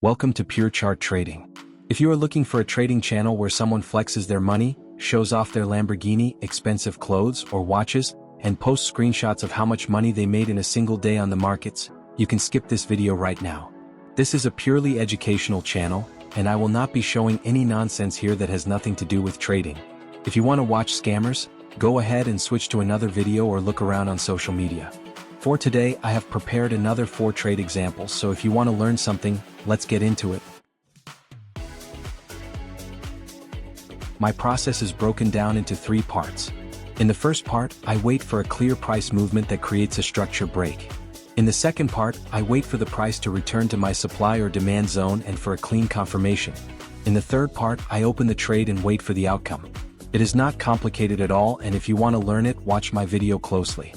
Welcome to Pure Chart Trading. If you are looking for a trading channel where someone flexes their money, shows off their Lamborghini, expensive clothes or watches, and posts screenshots of how much money they made in a single day on the markets, you can skip this video right now. This is a purely educational channel, and I will not be showing any nonsense here that has nothing to do with trading. If you want to watch scammers, go ahead and switch to another video or look around on social media. For today, I have prepared another 4 trade examples, so if you want to learn something, let's get into it. My process is broken down into 3 parts. In the first part, I wait for a clear price movement that creates a structure break. In the second part, I wait for the price to return to my supply or demand zone and for a clean confirmation. In the third part, I open the trade and wait for the outcome. It is not complicated at all, and if you want to learn it, watch my video closely.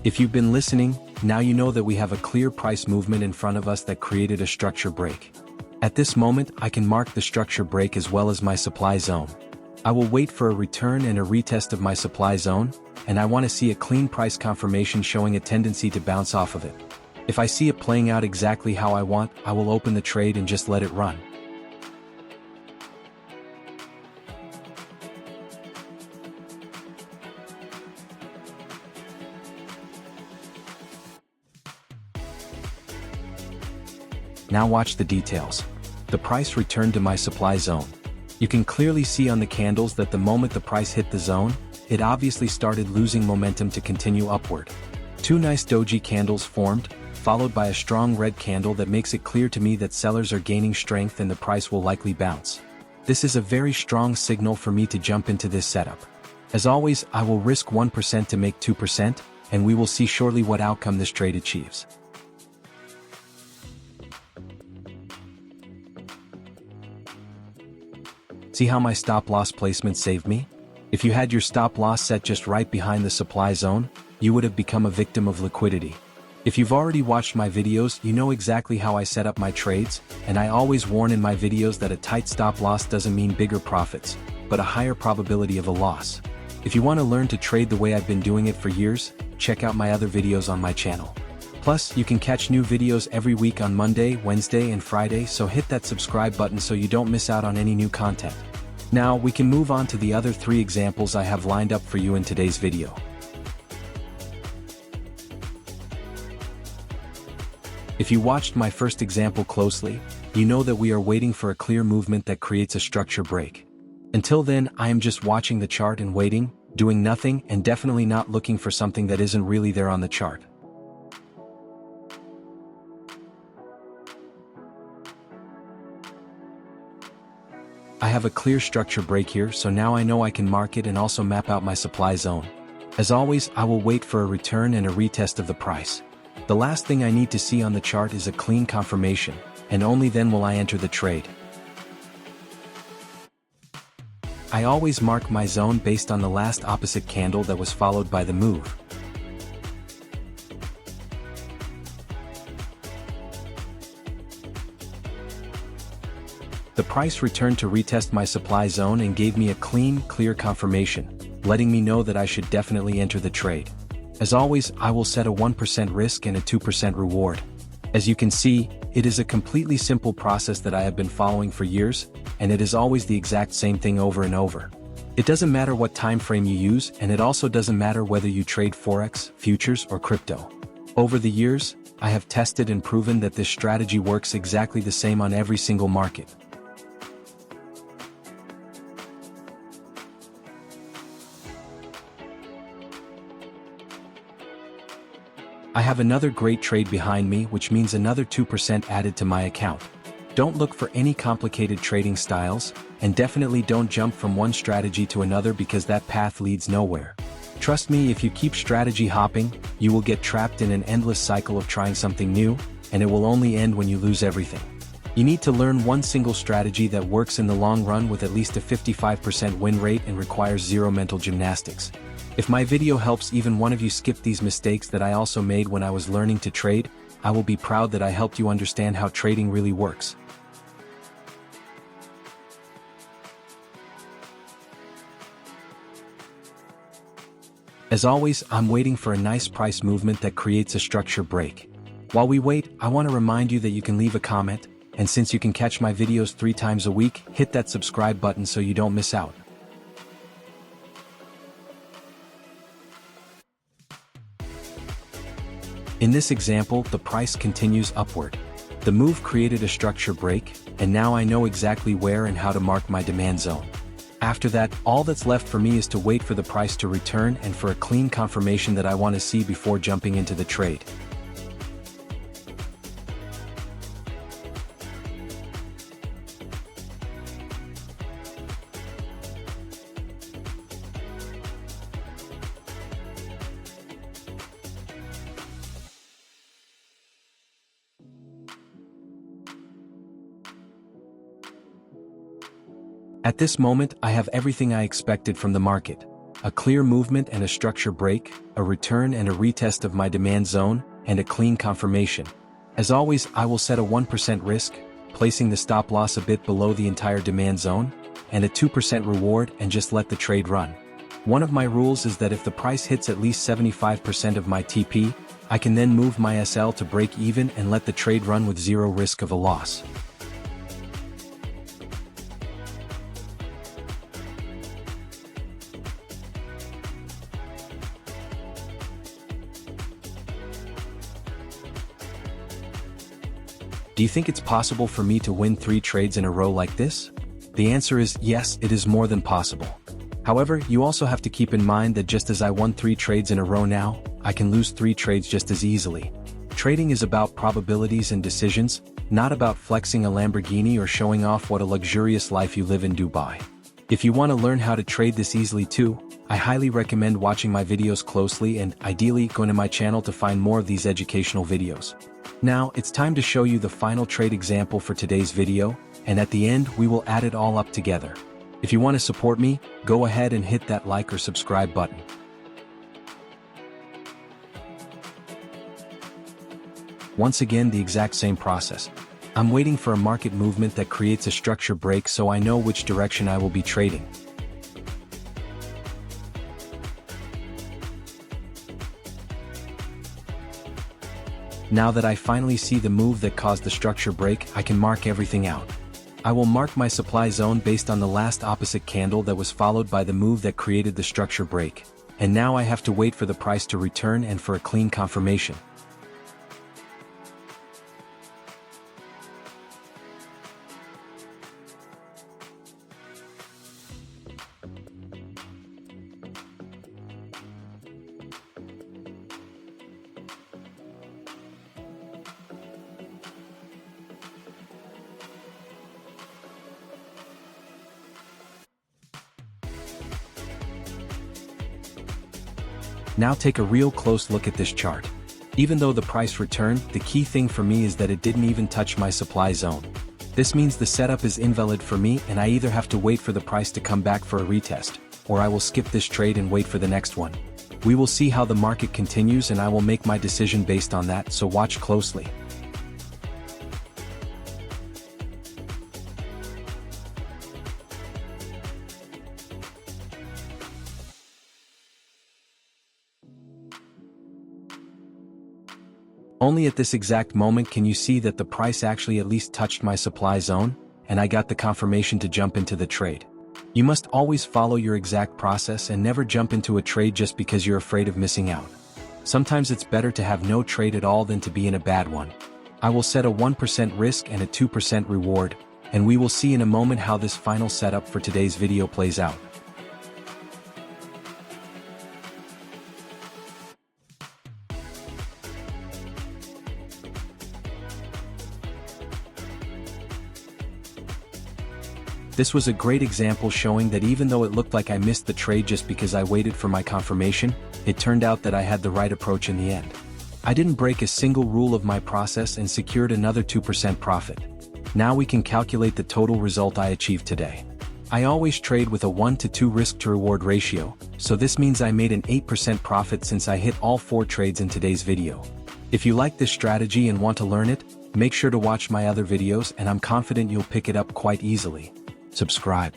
If you've been listening, now you know that we have a clear price movement in front of us that created a structure break. At this moment, I can mark the structure break as well as my supply zone. I will wait for a return and a retest of my supply zone, and I want to see a clean price confirmation showing a tendency to bounce off of it. If I see it playing out exactly how I want, I will open the trade and just let it run. Now watch the details. The price returned to my supply zone. You can clearly see on the candles that the moment the price hit the zone, it obviously started losing momentum to continue upward. 2 nice doji candles formed, followed by a strong red candle that makes it clear to me that sellers are gaining strength and the price will likely bounce. This is a very strong signal for me to jump into this setup. As always, I will risk 1% to make 2%, and we will see shortly what outcome this trade achieves. See how my stop loss placement saved me? If you had your stop loss set just right behind the supply zone, you would have become a victim of liquidity. If you've already watched my videos, you know exactly how I set up my trades, and I always warn in my videos that a tight stop loss doesn't mean bigger profits, but a higher probability of a loss. If you want to learn to trade the way I've been doing it for years, check out my other videos on my channel. Plus, you can catch new videos every week on Monday, Wednesday, and Friday, so hit that subscribe button so you don't miss out on any new content. Now, we can move on to the other 3 examples I have lined up for you in today's video. If you watched my first example closely, you know that we are waiting for a clear movement that creates a structure break. Until then, I am just watching the chart and waiting, doing nothing, and definitely not looking for something that isn't really there on the chart. I have a clear structure break here, so now I know I can mark it and also map out my supply zone. As always, I will wait for a return and a retest of the price. The last thing I need to see on the chart is a clean confirmation, and only then will I enter the trade. I always mark my zone based on the last opposite candle that was followed by the move. The price returned to retest my supply zone and gave me a clean, clear confirmation, letting me know that I should definitely enter the trade. As always, I will set a 1% risk and a 2% reward. As you can see, it is a completely simple process that I have been following for years, and it is always the exact same thing over and over. It doesn't matter what time frame you use, and it also doesn't matter whether you trade forex, futures, or crypto. Over the years, I have tested and proven that this strategy works exactly the same on every single market. I have another great trade behind me, which means another 2% added to my account. Don't look for any complicated trading styles, and definitely don't jump from one strategy to another because that path leads nowhere. Trust me, if you keep strategy hopping, you will get trapped in an endless cycle of trying something new, and it will only end when you lose everything. You need to learn one single strategy that works in the long run with at least a 55% win rate and requires zero mental gymnastics. If my video helps even one of you skip these mistakes that I also made when I was learning to trade, I will be proud that I helped you understand how trading really works. As always, I'm waiting for a nice price movement that creates a structure break. While we wait, I want to remind you that you can leave a comment, and since you can catch my videos 3 times a week, hit that subscribe button so you don't miss out. In this example, the price continues upward. The move created a structure break, and now I know exactly where and how to mark my demand zone. After that, all that's left for me is to wait for the price to return and for a clean confirmation that I want to see before jumping into the trade. At this moment, I have everything I expected from the market. A clear movement and a structure break, a return and a retest of my demand zone, and a clean confirmation. As always, I will set a 1% risk, placing the stop loss a bit below the entire demand zone, and a 2% reward and just let the trade run. One of my rules is that if the price hits at least 75% of my TP, I can then move my SL to break even and let the trade run with zero risk of a loss. Do you think it's possible for me to win 3 trades in a row like this? The answer is yes, it is more than possible. However, you also have to keep in mind that just as I won 3 trades in a row now, I can lose 3 trades just as easily. Trading is about probabilities and decisions, not about flexing a Lamborghini or showing off what a luxurious life you live in Dubai. If you want to learn how to trade this easily too, I highly recommend watching my videos closely and ideally going to my channel to find more of these educational videos. Now, it's time to show you the final trade example for today's video, and at the end we will add it all up together. If you want to support me, go ahead and hit that like or subscribe button. Once again, the exact same process. I'm waiting for a market movement that creates a structure break so I know which direction I will be trading. Now that I finally see the move that caused the structure break, I can mark everything out. I will mark my supply zone based on the last opposite candle that was followed by the move that created the structure break, and now I have to wait for the price to return and for a clean confirmation. Now take a real close look at this chart. Even though the price returned, the key thing for me is that it didn't even touch my supply zone. This means the setup is invalid for me and I either have to wait for the price to come back for a retest, or I will skip this trade and wait for the next one. We will see how the market continues and I will make my decision based on that, so watch closely. Only at this exact moment can you see that the price actually at least touched my supply zone, and I got the confirmation to jump into the trade. You must always follow your exact process and never jump into a trade just because you're afraid of missing out. Sometimes it's better to have no trade at all than to be in a bad one. I will set a 1% risk and a 2% reward, and we will see in a moment how this final setup for today's video plays out. This was a great example showing that even though it looked like I missed the trade just because I waited for my confirmation, it turned out that I had the right approach in the end. I didn't break a single rule of my process and secured another 2% profit. Now we can calculate the total result I achieved today. I always trade with a 1 to 2 risk to reward ratio, so this means I made an 8% profit since I hit all 4 trades in today's video. If you like this strategy and want to learn it, make sure to watch my other videos and I'm confident you'll pick it up quite easily. Subscribe.